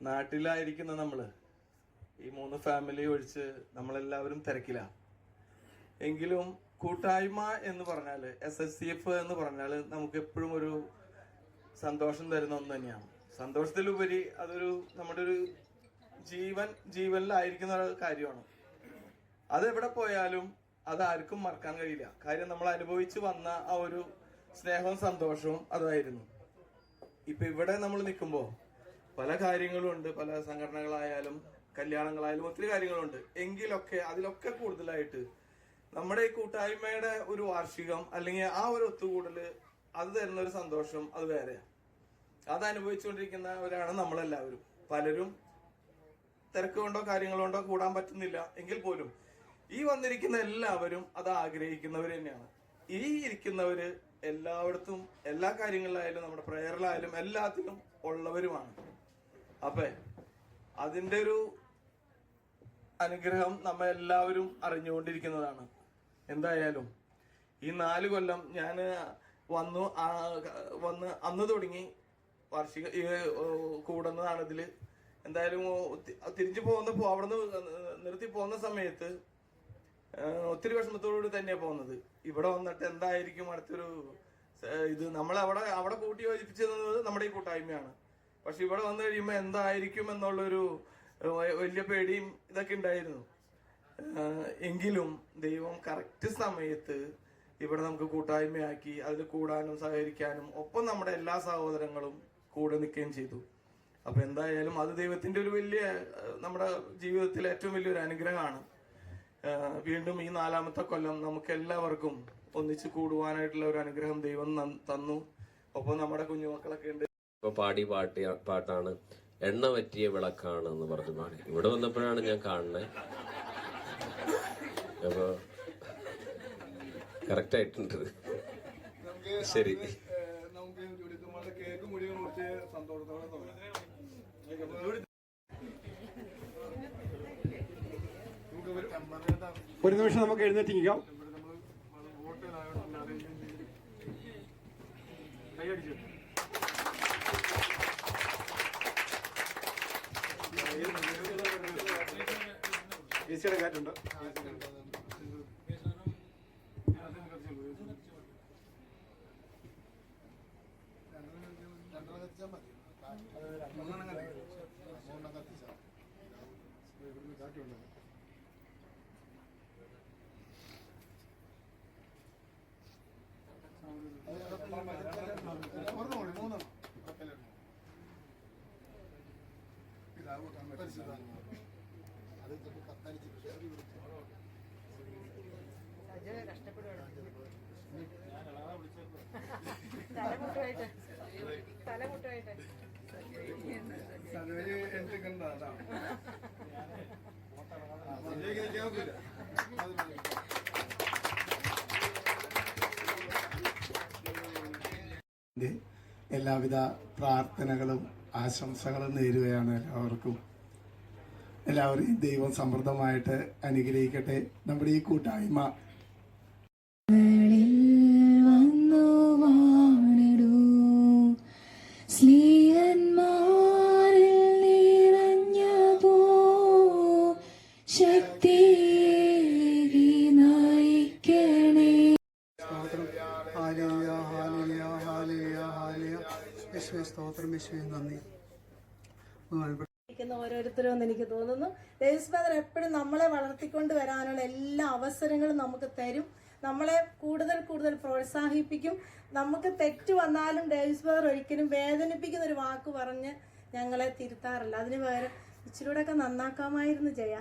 നാട്ടിലായിരിക്കുന്ന നമ്മള് ഈ 3 ഫാമിലി ഒഴിച്ച് നമ്മളെല്ലാവരും തിരക്കിലാണ്. എങ്കിലും കൂട്ടായ്മ എന്ന് പറഞ്ഞാൽ SSCF എന്ന് പറഞ്ഞാൽ നമുക്ക് എപ്പോഴും ഒരു സന്തോഷം തരുന്ന ഒന്ന് തന്നെയാണ്. സന്തോഷത്തിലുപരി അതൊരു നമ്മുടെ ഒരു ജീവനിലായിരിക്കുന്ന ഒരു കാര്യമാണ്. അതെവിടെ പോയാലും അതാർക്കും മറക്കാൻ കഴിയില്ല. കാര്യം നമ്മൾ അനുഭവിച്ച് വന്ന ആ ഒരു സ്നേഹവും സന്തോഷവും അതായിരുന്നു. ഇപ്പൊ ഇവിടെ നമ്മൾ നിൽക്കുമ്പോൾ പല കാര്യങ്ങളും ഉണ്ട്, പല സംഘടനകളായാലും കല്യാണങ്ങളായാലും ഒത്തിരി കാര്യങ്ങളുണ്ട്. എങ്കിലൊക്കെ അതിലൊക്കെ കൂടുതലായിട്ട് നമ്മുടെ ഈ കൂട്ടായ്മയുടെ ഒരു വാർഷികം അല്ലെങ്കിൽ ആ ഒരു ഒത്തുകൂടല് അത് തരുന്ന ഒരു സന്തോഷം അത് വേറെയാണ്. അത് അനുഭവിച്ചുകൊണ്ടിരിക്കുന്നവരാണ് നമ്മളെല്ലാവരും. പലരും തിരക്ക് കൊണ്ടോ കാര്യങ്ങളുകൊണ്ടോ കൂടാൻ പറ്റുന്നില്ല എങ്കിൽ പോലും ഈ വന്നിരിക്കുന്ന എല്ലാവരും അത് ആഗ്രഹിക്കുന്നവർ തന്നെയാണ്. ഈ ഇരിക്കുന്നവര് എല്ലായിടത്തും എല്ലാ കാര്യങ്ങളിലായാലും നമ്മുടെ പ്രയറിലായാലും എല്ലാത്തിലും ഉള്ളവരുമാണ്. അപ്പൊ അതിന്റെ ഒരു അനുഗ്രഹം നമ്മ എല്ലാവരും അറിഞ്ഞുകൊണ്ടിരിക്കുന്നതാണ്. എന്തായാലും ഈ 4 കൊല്ലം ഞാൻ വന്ന് അന്ന് തുടങ്ങി വാർഷിക കൂടുന്നതാണ് ഇതില്. എന്തായാലും തിരിച്ചു അവിടുന്ന് നിർത്തി പോകുന്ന സമയത്ത് ഒത്തിരി വിഷമത്തോടുകൂടി തന്നെയാണ് പോകുന്നത്. ഇവിടെ വന്നിട്ട് എന്തായിരിക്കും അടുത്തൊരു ഇത് അവിടെ കൂട്ടി യോജിപ്പിച്ചത് നമ്മുടെ ഈ കൂട്ടായ്മയാണ്. പക്ഷെ ഇവിടെ വന്നു കഴിയുമ്പോൾ എന്തായിരിക്കും എന്നുള്ളൊരു വലിയ പേടിയും ഇതൊക്കെ ഉണ്ടായിരുന്നു. എങ്കിലും ദൈവം കറക്റ്റ് സമയത്ത് ഇവിടെ നമുക്ക് കൂട്ടായ്മയാക്കി അതിൽ കൂടാനും സഹകരിക്കാനും ഒപ്പം നമ്മുടെ എല്ലാ സഹോദരങ്ങളും കൂടെ നിൽക്കുകയും ചെയ്തു. അപ്പൊ എന്തായാലും അത് ദൈവത്തിന്റെ ഒരു വലിയ നമ്മുടെ ജീവിതത്തിലെ ഏറ്റവും വലിയൊരു അനുഗ്രഹമാണ്. വീണ്ടും ഈ 4ാമത്തെ കൊല്ലം നമുക്ക് എല്ലാവർക്കും ഒന്നിച്ചു കൂടുവാനായിട്ടുള്ള ഒരു അനുഗ്രഹം ദൈവം തന്നു. ഒപ്പം നമ്മുടെ കുഞ്ഞുമക്കളൊക്കെ ഉണ്ട്. ഇപ്പൊ പാട്ടാണ് എണ്ണ പറ്റിയ വിളക്കാണ് എന്ന് പറഞ്ഞു പാടി. ഇവിടെ വന്നപ്പോഴാണ് ഞാൻ കാണുന്നത്. അപ്പൊ കറക്റ്റ് ആയിട്ടുണ്ട്. ശരി, ഒരു നിമിഷം നമുക്ക് എഴുന്നേറ്റിരിക്കാം. ഈസിയുടെ കാറ്റുണ്ട്. എല്ലാവിധ പ്രാർത്ഥനകളും ആശംസകളും നേരുകയാണ്. എല്ലാവരെയും ദൈവം സമൃദ്ധമായിട്ട് അനുഗ്രഹിക്കട്ടെ. നമ്മുടെ ഈ കൂട്ടായ്മ ഓരോരുത്തരും എന്ന് എനിക്ക് തോന്നുന്നു. ദേവസ്വം എപ്പോഴും നമ്മളെ വളർത്തിക്കൊണ്ട് വരാനുള്ള എല്ലാ അവസരങ്ങളും നമുക്ക് തരും. നമ്മളെ കൂടുതൽ കൂടുതൽ പ്രോത്സാഹിപ്പിക്കും. നമുക്ക് തെറ്റ് വന്നാലും ദേവസ്വം ഒരിക്കലും വേദനിപ്പിക്കുന്ന ഒരു വാക്ക് പറഞ്ഞ് ഞങ്ങളെ തിരുത്താറില്ല. അതിന് പകരം ഇച്ചിരൂടെയൊക്കെ നന്നാക്കാമായിരുന്നു ജയ,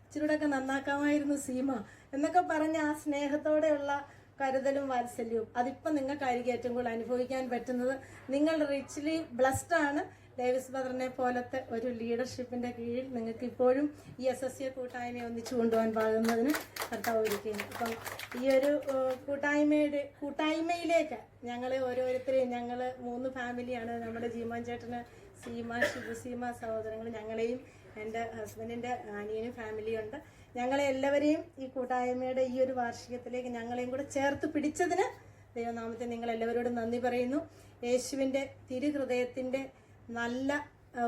ഇച്ചിരൂടെയൊക്കെ നന്നാക്കാമായിരുന്നു സീമ എന്നൊക്കെ പറഞ്ഞ് ആ സ്നേഹത്തോടെയുള്ള കരുതലും വാത്സല്യവും അതിപ്പം നിങ്ങൾക്ക് ഏറ്റവും കൂടുതൽ അനുഭവിക്കാൻ പറ്റുന്നത്. നിങ്ങൾ റിച്ച്ലി ബ്ലസ്ഡ് ആണ്. ഡേവിസ് ബ്രദറിനെ പോലത്തെ ഒരു ലീഡർഷിപ്പിന്റെ കീഴിൽ നിങ്ങൾക്ക് ഇപ്പോഴും ഈ SSCF കൂട്ടായ്മയെ ഒന്നിച്ചു കൊണ്ടുപോകാൻ പാകുന്നതിന് കർത്താവ് ഒരുക്കുകയാണ്. അപ്പം ഈ ഒരു കൂട്ടായ്മയിലേക്ക് ഞങ്ങളെ ഓരോരുത്തരെയും, ഞങ്ങൾ 3 ഫാമിലിയാണ്. നമ്മുടെ ജീമാൻ ചേട്ടന് സീമ, ശിവസീമ സഹോദരങ്ങൾ, ഞങ്ങളെയും എൻ്റെ ഹസ്ബൻഡിൻ്റെ അനിയനും ഫാമിലിയുണ്ട്. ഞങ്ങളെ എല്ലാവരെയും ഈ കൂട്ടായ്മയുടെ ഈ ഒരു വാർഷികത്തിലേക്ക് ഞങ്ങളെയും കൂടെ ചേർത്ത് പിടിച്ചതിന് ദൈവനാമത്തെ നിങ്ങളെല്ലാവരോടും നന്ദി പറയുന്നു. യേശുവിൻ്റെ തിരുഹൃദയത്തിൻ്റെ നല്ല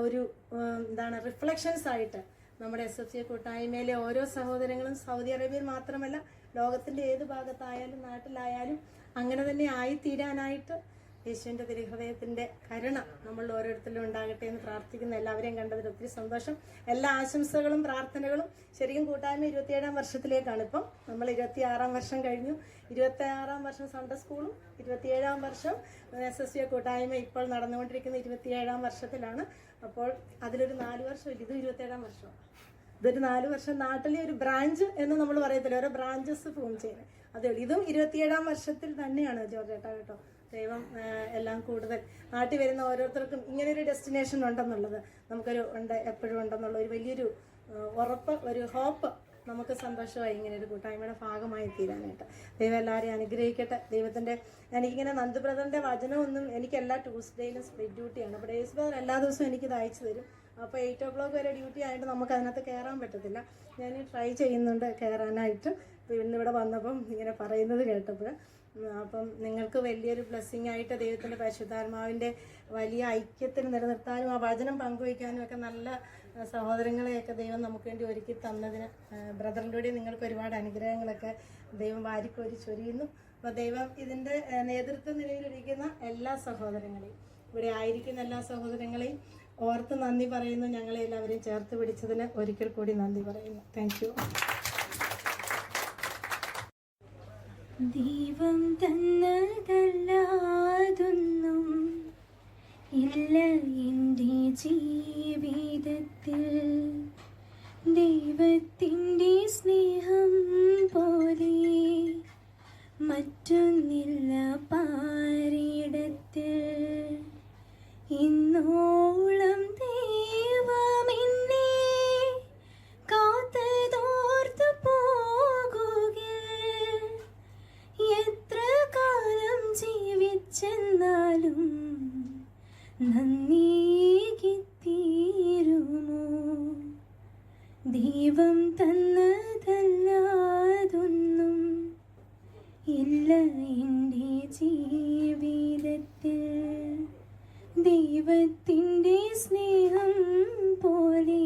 ഒരു റിഫ്ലക്ഷൻസ് ആയിട്ട് നമ്മുടെ SFC കൂട്ടായ്മയിലെ ഓരോ സഹോദരങ്ങളും സൗദി അറേബ്യയിൽ മാത്രമല്ല ലോകത്തിൻ്റെ ഏത് ഭാഗത്തായാലും നാട്ടിലായാലും അങ്ങനെ തന്നെ ആയിത്തീരാനായിട്ട് യേശുവിൻ്റെ തിരുഹൃദയത്തിൻ്റെ കരുണ നമ്മളിൽ ഓരോരുത്തരിലും ഉണ്ടാകട്ടെ എന്ന് പ്രാർത്ഥിക്കുന്ന എല്ലാവരെയും കണ്ടതിൽ ഒത്തിരി സന്തോഷം. എല്ലാ ആശംസകളും പ്രാർത്ഥനകളും. ശരിക്കും കൂട്ടായ്മ 27ാം വർഷത്തിലേക്കാണ്. ഇപ്പം നമ്മൾ 26ാം വർഷം കഴിഞ്ഞു. 26ാം വർഷം സൺഡേ സ്കൂളും 27ാം വർഷം SSC കൂട്ടായ്മ ഇപ്പോൾ നടന്നുകൊണ്ടിരിക്കുന്ന 27ാം വർഷത്തിലാണ്. അപ്പോൾ അതിലൊരു 4 വർഷം ഇത് 27ാം വർഷമാണ്. ഇതൊരു 4 വർഷം നാട്ടിലെ ഒരു ബ്രാഞ്ച് എന്ന് നമ്മൾ പറയത്തില്ല, ഓരോ ബ്രാഞ്ചസ് ഫോം ചെയ്യുന്നത്. അതേ ഉള്ളൂ. ഇതും 27ാം വർഷത്തിൽ തന്നെയാണ് ജോർജ് ചേട്ടാ കേട്ടോ. ദൈവം എല്ലാം കൂടുതൽ നാട്ടിൽ വരുന്ന ഓരോരുത്തർക്കും ഇങ്ങനൊരു ഡെസ്റ്റിനേഷൻ ഉണ്ടെന്നുള്ളത് നമുക്കൊരു എപ്പോഴും ഉണ്ടെന്നുള്ള ഒരു വലിയൊരു ഉറപ്പ്, ഒരു ഹോപ്പ്, നമുക്ക് സന്തോഷമായി ഇങ്ങനെ ഒരു കൂട്ടായ്മയുടെ ഭാഗമായി തീരാനായിട്ട്. ദൈവം എല്ലാവരെയും അനുഗ്രഹിക്കട്ടെ. ദൈവത്തിൻ്റെ എനിക്കിങ്ങനെ നന്ദു ബ്രദറിൻ്റെ വചനമൊന്നും എനിക്ക് എല്ലാ ട്യൂസ്ഡേയിലും സ്പ്ലിറ്റ് ഡ്യൂട്ടിയാണ്. അപ്പോൾ ഡേയ്സ് ബ്രദർ എല്ലാ ദിവസവും എനിക്കിത് അയച്ചു തരും. അപ്പോൾ 8 o'clock വരെ ഡ്യൂട്ടി ആയിട്ട് നമുക്ക് അതിനകത്ത് കയറാൻ പറ്റത്തില്ല. ഞാൻ ട്രൈ ചെയ്യുന്നുണ്ട് കയറാനായിട്ട്. ഇന്നിവിടെ വന്നപ്പം ഇങ്ങനെ പറയുന്നത് കേട്ടപ്പോൾ അപ്പം നിങ്ങൾക്ക് വലിയൊരു ബ്ലെസ്സിങ് ആയിട്ട് ദൈവത്തിൻ്റെ പരിശുദ്ധാത്മാവിൻ്റെ വലിയ ഐക്യത്തിന് നിലനിർത്താനും ആ വചനം പങ്കുവയ്ക്കാനും ഒക്കെ നല്ല സഹോദരങ്ങളെയൊക്കെ ദൈവം നമുക്ക് വേണ്ടി ഒരുക്കി തന്നതിന് ബ്രദറിലൂടെ നിങ്ങൾക്ക് ഒരുപാട് അനുഗ്രഹങ്ങളൊക്കെ ദൈവം വാരിക്കോരി ചൊരിയുന്നു. അപ്പോൾ ദൈവം ഇതിൻ്റെ നേതൃത്വ നിലയിലിരിക്കുന്ന എല്ലാ സഹോദരങ്ങളെയും, ഇവിടെ ആയിരിക്കുന്ന എല്ലാ സഹോദരങ്ങളെയും ഓർത്ത് നന്ദി പറയുന്നു. ഞങ്ങളെ എല്ലാവരെയും ചേർത്ത് പിടിച്ചതിന് ഒരിക്കൽ കൂടി നന്ദി പറയുന്നു. Thank you. ദൈവം തന്നതല്ലാതൊന്നും ഇല്ല എൻ്റെ ജീവിതത്തിൽ. ദൈവത്തിൻ്റെ സ്നേഹം പോലെ മറ്റൊന്നില്ല പാരിടത്തിൽ. ഇന്നോളം ദൈവമെന്നെ കാത്തതോർത്തു പോകുകിൽ, എത്ര കാലം ജീവിച്ചെന്നാലും നന്ദിയേകിത്തീരുമോ. ദൈവം തന്നതല്ലാതൊന്നും ഇല്ല എൻ്റെ ജീവിതത്തിൽ. ദൈവത്തിൻ്റെ സ്നേഹം പോലെ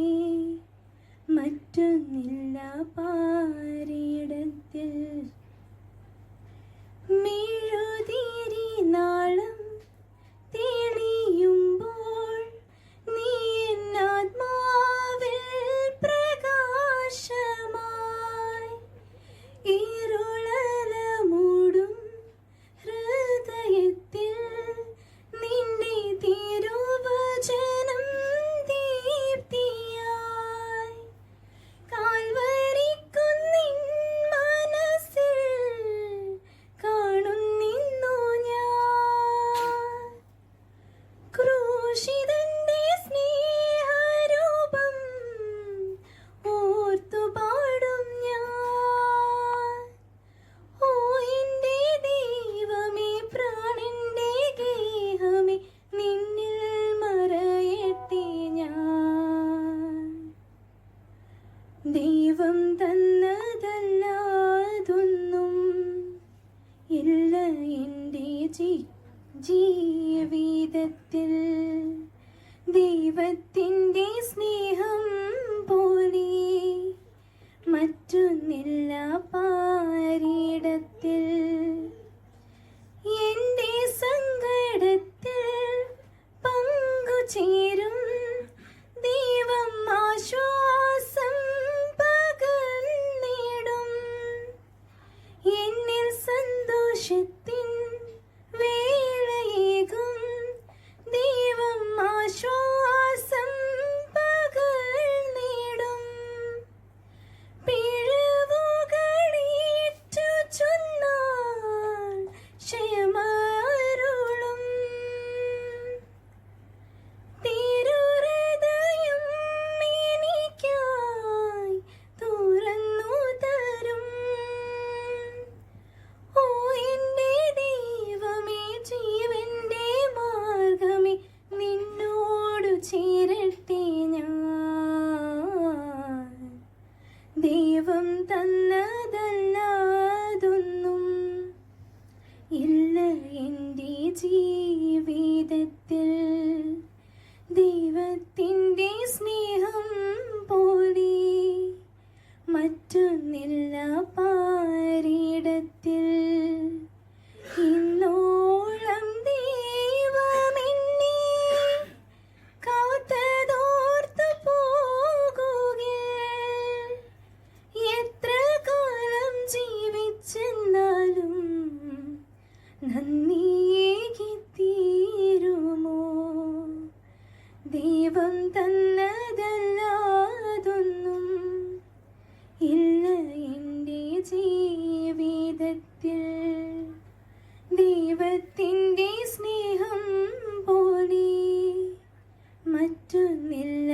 മറ്റൊന്നില്ല പാരിടത്തിൽ. മെഴുതിരി നാളം തെളിയുമ്പോൾ നീ എന്നാത്മാവിൽ പ്രകാശമായി. ഇരുളല മൂടും ഹൃദയത്തിൽ നിന്റെ തിരുവചനം ദീപ്തിയായി. കാൽവരിക്കുന്നിൻ മനസ്സിൽ കാണുന്നിന്നു ഞാൻ. ക്രൂശിതന്റെ സ്നേഹരൂപം ഓർത്തു പാടും ഞാൻ. ഓ എൻ്റെ ദൈവമേ, പ്രാണന്റെ ഗേഹമേ, നിന്നിൽ മറയട്ടെ ഞാൻ. ദൈവം തന്നതല്ലാതൊന്നും ഇല്ല എൻ്റെ ജീവിതത്തിൽ. ദൈവത്തിൻ്റെ സ്നേഹം പോലെ മറ്റൊന്നില്ല പാരിടത്തിൽ. എൻ്റെ സങ്കടത്തിൽ പങ്കുചേരും ദൈവം ആശ്വാസം പകർന്നിടും. എന്നിൽ സന്തോഷത്തിൻ വേളയേകും ദൈവം ആശ്വാസം പകർന്നിടും. പിഴവുകളേറ്റു ചൊന്നാൽ ഇല്ല എൻ്റെ ജീവിതത്തിൽ ദൈവത്തിൻ്റെ സ്നേഹം പോലെ മറ്റൊന്നില്ല പാരിടത്തിൽ. ഇന്നോളം ദൈവമെന്നെ കാത്തതോർത്തു പോകുകയാൽ എത്ര കാലം ജീവിച്ചെന്നാലും നന്ദിയേകി തീരുമോ? ദൈവം തന്നതല്ലാതൊന്നും ഇല്ല എൻ്റെ ജീവിതത്തിൽ. ദൈവത്തിൻ്റെ സ്നേഹം പോലെ മറ്റൊന്നില്ല